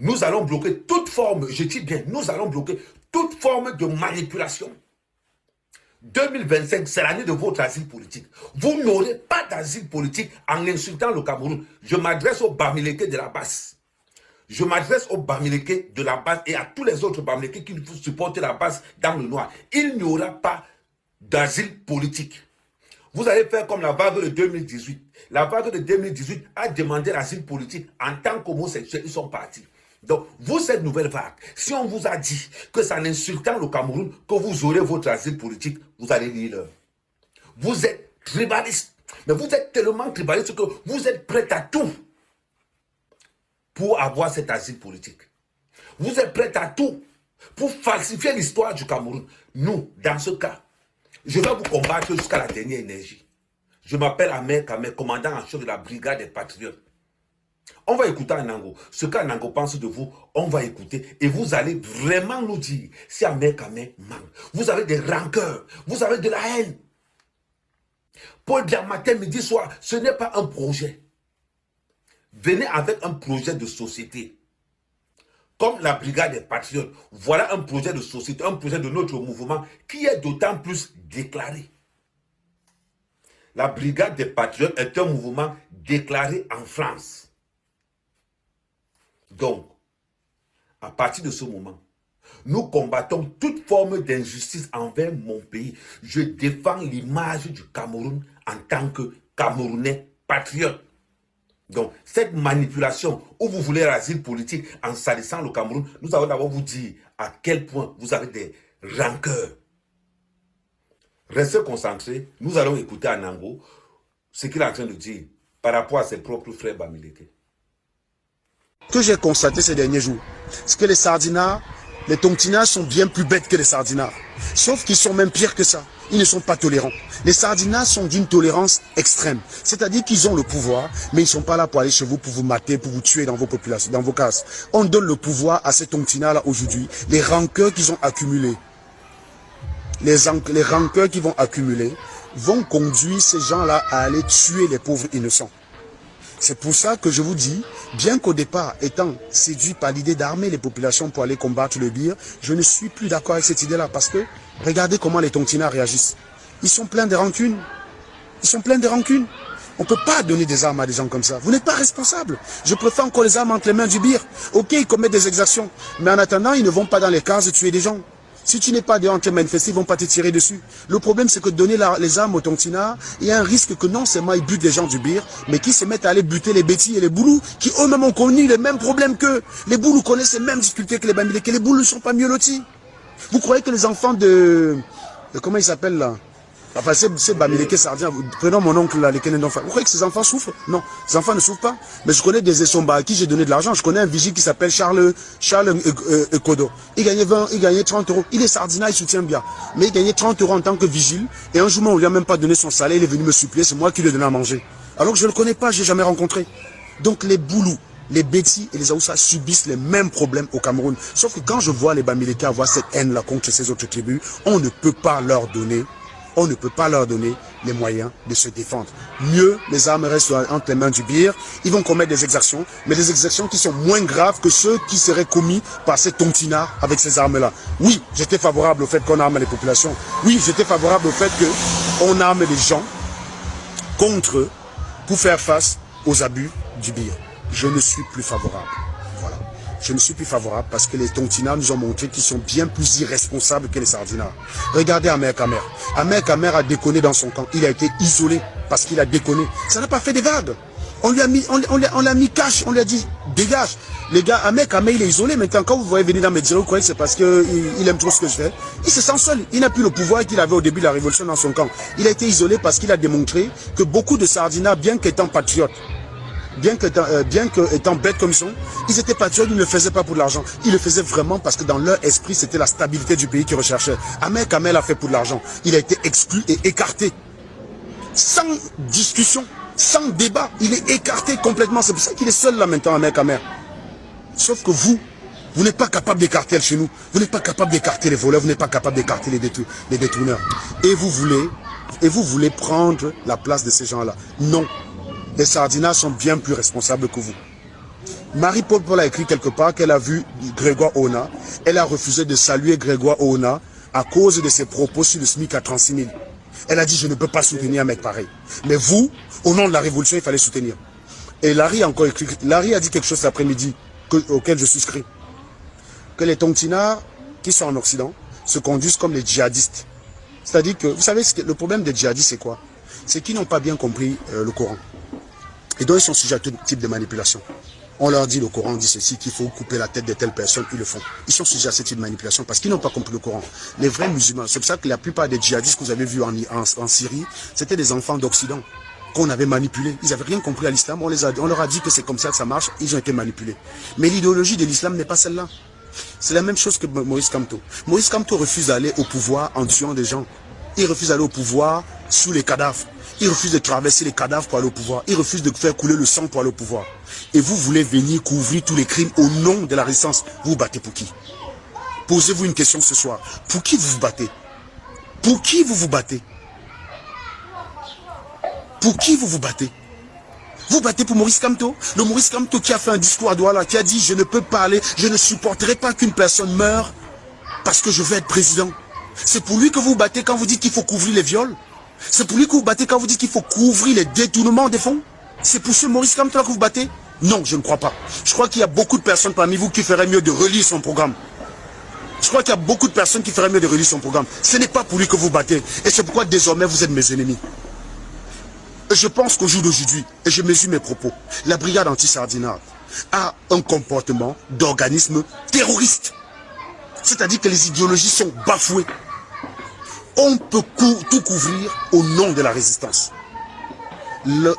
Nous allons bloquer toute forme, je dis bien, nous allons bloquer toute forme de manipulation. 2025, c'est l'année de votre asile politique. Vous n'aurez pas d'asile politique en insultant le Cameroun. Je m'adresse aux Bamileke de la base. Je m'adresse aux Bamileke de la base et à tous les autres Bamileke qui supportent la base dans le noir. Il n'y aura pas d'asile politique. Vous allez faire comme la vague de 2018. La vague de 2018 a demandé l'asile politique en tant qu'homosexuels. Ils sont partis. Donc, vous, cette nouvelle vague, si on vous a dit que c'est en insultant le Cameroun que vous aurez votre asile politique, vous allez lire l'heure. Vous êtes tribaliste. Mais vous êtes tellement tribaliste que vous êtes prêt à tout pour avoir cet asile politique. Vous êtes prêt à tout pour falsifier l'histoire du Cameroun. Nous, dans ce cas, je vais vous combattre jusqu'à la dernière énergie. Je m'appelle Ahmed Kamer, commandant en chef de la brigade des patriotes. On va écouter Anango. Ce qu'Anango pense de vous, on va écouter. Et vous allez vraiment nous dire si Ahmed Kamer manque. Vous avez des rancœurs. Vous avez de la haine. Paul Biya matin, midi, soir, ce n'est pas un projet. Venez avec un projet de société. Comme la brigade des patriotes. Voilà un projet de société, un projet de notre mouvement qui est d'autant plus déclaré. La brigade des patriotes est un mouvement déclaré en France. Donc, à partir de ce moment, nous combattons toute forme d'injustice envers mon pays. Je défends l'image du Cameroun en tant que Camerounais patriote. Donc, cette manipulation où vous voulez l'asile politique en salissant le Cameroun, nous allons d'abord vous dire à quel point vous avez des rancœurs. Restez concentrés, nous allons écouter Anango ce qu'il est en train de dire par rapport à ses propres frères Bamileke. Que j'ai constaté ces derniers jours, c'est que les sardinards, les tontinards sont bien plus bêtes que les sardinards. Sauf qu'ils sont même pires que ça. Ils ne sont pas tolérants. Les sardinards sont d'une tolérance extrême. C'est-à-dire qu'ils ont le pouvoir, mais ils ne sont pas là pour aller chez vous, pour vous mater, pour vous tuer dans vos populations, dans vos cases. On donne le pouvoir à ces tontinards-là aujourd'hui. Les rancœurs qu'ils ont accumulés, les rancœurs qu'ils vont accumuler, vont conduire ces gens-là à aller tuer les pauvres innocents. C'est pour ça que je vous dis, bien qu'au départ, étant séduit par l'idée d'armer les populations pour aller combattre le bir, je ne suis plus d'accord avec cette idée-là parce que regardez comment les tontinards réagissent. Ils sont pleins de rancune. Ils sont pleins de rancune. On ne peut pas donner des armes à des gens comme ça. Vous n'êtes pas responsable. Je préfère encore les armes entre les mains du bir. Ok, ils commettent des exactions. Mais en attendant, ils ne vont pas dans les cases tuer des gens. Si tu n'es pas dehors en train de manifester, ils ne vont pas te tirer dessus. Le problème, c'est que donner les armes aux tontinards, il y a un risque que non seulement ils butent les gens du bir, mais qu'ils se mettent à aller buter les bêtis et les boulous, qui eux-mêmes ont connu les mêmes problèmes qu'eux. Les boulous connaissent les mêmes difficultés que les Bamileke, que les boulous ne sont pas mieux lotis. Vous croyez que les enfants de comment ils s'appellent là? Enfin, c'est Bamileke Sardia, prenons mon oncle là, les Kenendon. Vous croyez que ces enfants souffrent? Non, ces enfants ne souffrent pas. Mais je connais des Essomba à qui j'ai donné de l'argent. Je connais un vigile qui s'appelle Charles Ekodo. Il gagnait 30 euros. Il est sardina, il soutient bien. Mais il gagnait 30 euros en tant que vigile. Et un jour, on lui a même pas donné son salaire. Il est venu me supplier. C'est moi qui lui ai donné à manger. Alors que je ne le connais pas, je l'ai jamais rencontré. Donc les boulous, les Bétis et les Aoussa subissent les mêmes problèmes au Cameroun. Sauf que quand je vois les Bamileke avoir cette haine-là contre ces autres tribus, on ne peut pas leur donner les moyens de se défendre. Mieux, les armes restent entre les mains du bir. Ils vont commettre des exactions, mais des exactions qui sont moins graves que ceux qui seraient commis par ces tontinards avec ces armes-là. Oui, j'étais favorable au fait qu'on arme les populations. Oui, j'étais favorable au fait qu'on arme les gens contre eux pour faire face aux abus du bir. Je ne suis plus favorable. Voilà. Je ne suis plus favorable parce que les tontinards nous ont montré qu'ils sont bien plus irresponsables que les sardinards. Regardez Ahmed Kamer. Ahmed Kamer a déconné dans son camp. Il a été isolé parce qu'il a déconné. Ça n'a pas fait des vagues. On l'a mis cash. On lui a dit dégage. Les gars, Ahmed Kamer, il est isolé. Maintenant, quand vous voyez venir dans mes directs, vous croyez que c'est parce qu'il aime trop ce que je fais. Il se sent seul. Il n'a plus le pouvoir qu'il avait au début de la révolution dans son camp. Il a été isolé parce qu'il a démontré que beaucoup de sardinards, bien qu'étant patriotes, bien qu'étant bêtes comme ils sont, ils étaient patriotes, ils ne le faisaient pas pour de l'argent. Ils le faisaient vraiment parce que dans leur esprit, c'était la stabilité du pays qu'ils recherchaient. Ahmed Kamer l'a fait pour de l'argent. Il a été exclu et écarté. Sans discussion, sans débat. Il est écarté complètement. C'est pour ça qu'il est seul là maintenant, Ahmed Kamer. Sauf que vous n'êtes pas capable d'écarter chez nous. Vous n'êtes pas capable d'écarter les voleurs. Vous n'êtes pas capable d'écarter les détourneurs. Et vous voulez prendre la place de ces gens-là. Non. Les sardinards sont bien plus responsables que vous. Marie-Paul Paul a écrit quelque part qu'elle a vu Grégoire Ona. Elle a refusé de saluer Grégoire Ona à cause de ses propos sur le SMIC à 36 000. Elle a dit, je ne peux pas soutenir un mec pareil. Mais vous, au nom de la révolution, il fallait soutenir. Et Larry a encore écrit, Larry a dit quelque chose cet après-midi auquel je souscris. Que les Tontinards qui sont en Occident se conduisent comme les djihadistes. C'est-à-dire que, vous savez, le problème des djihadistes, c'est quoi? C'est qu'ils n'ont pas bien compris le Coran. Et donc, ils sont sujets à tout type de manipulation. On leur dit, le Coran dit ceci, qu'il faut couper la tête de telle personne, ils le font. Ils sont sujets à ce type de manipulation parce qu'ils n'ont pas compris le Coran. Les vrais musulmans, c'est pour ça que la plupart des djihadistes que vous avez vus en Syrie, c'était des enfants d'Occident qu'on avait manipulés. Ils n'avaient rien compris à l'islam, on leur a dit que c'est comme ça que ça marche, ils ont été manipulés. Mais l'idéologie de l'islam n'est pas celle-là. C'est la même chose que Maurice Kamto. Maurice Kamto refuse d'aller au pouvoir en tuant des gens. Il refuse d'aller au pouvoir sous les cadavres. Il refuse de traverser les cadavres pour aller au pouvoir. Il refuse de faire couler le sang pour aller au pouvoir. Et vous voulez venir couvrir tous les crimes au nom de la résistance. Vous vous battez pour qui? Posez-vous une question ce soir. Pour qui vous vous battez? Pour qui vous vous battez? Pour qui vous vous battez? Vous battez pour Maurice Kamto? Le Maurice Kamto qui a fait un discours à Douala, qui a dit, je ne peux pas aller, je ne supporterai pas qu'une personne meure parce que je veux être président. C'est pour lui que vous vous battez quand vous dites qu'il faut couvrir les viols? C'est pour lui que vous battez quand vous dites qu'il faut couvrir les détournements des fonds? C'est pour ce Maurice Kamto que vous battez? Non, je ne crois pas. Je crois qu'il y a beaucoup de personnes parmi vous qui feraient mieux de relire son programme. Je crois qu'il y a beaucoup de personnes qui feraient mieux de relire son programme. Ce n'est pas pour lui que vous battez. Et c'est pourquoi désormais vous êtes mes ennemis. Et je pense qu'au jour d'aujourd'hui, et je mesure mes propos, la brigade anti-sardinade a un comportement d'organisme terroriste. C'est-à-dire que les idéologies sont bafouées. On peut tout couvrir au nom de la résistance.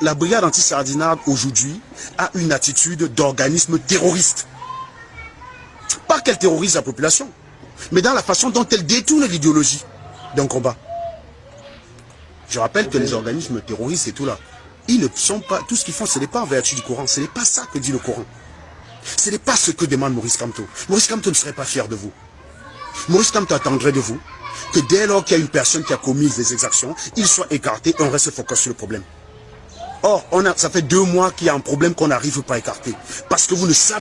La brigade anti-sardinade aujourd'hui a une attitude d'organisme terroriste. Pas qu'elle terrorise la population, mais dans la façon dont elle détourne l'idéologie d'un combat. Je rappelle que les organismes terroristes et tout là, ils ne sont pas, tout ce qu'ils font, ce n'est pas en vertu du Coran, ce n'est pas ça que dit le Coran. Ce n'est pas ce que demande Maurice Kamto. Maurice Kamto ne serait pas fier de vous. Maurice Kamto attendrait de vous que dès lors qu'il y a une personne qui a commis des exactions, il soit écarté et on reste focus sur le problème. Or, ça fait 2 mois qu'il y a un problème qu'on n'arrive pas à écarter. Parce que vous ne savez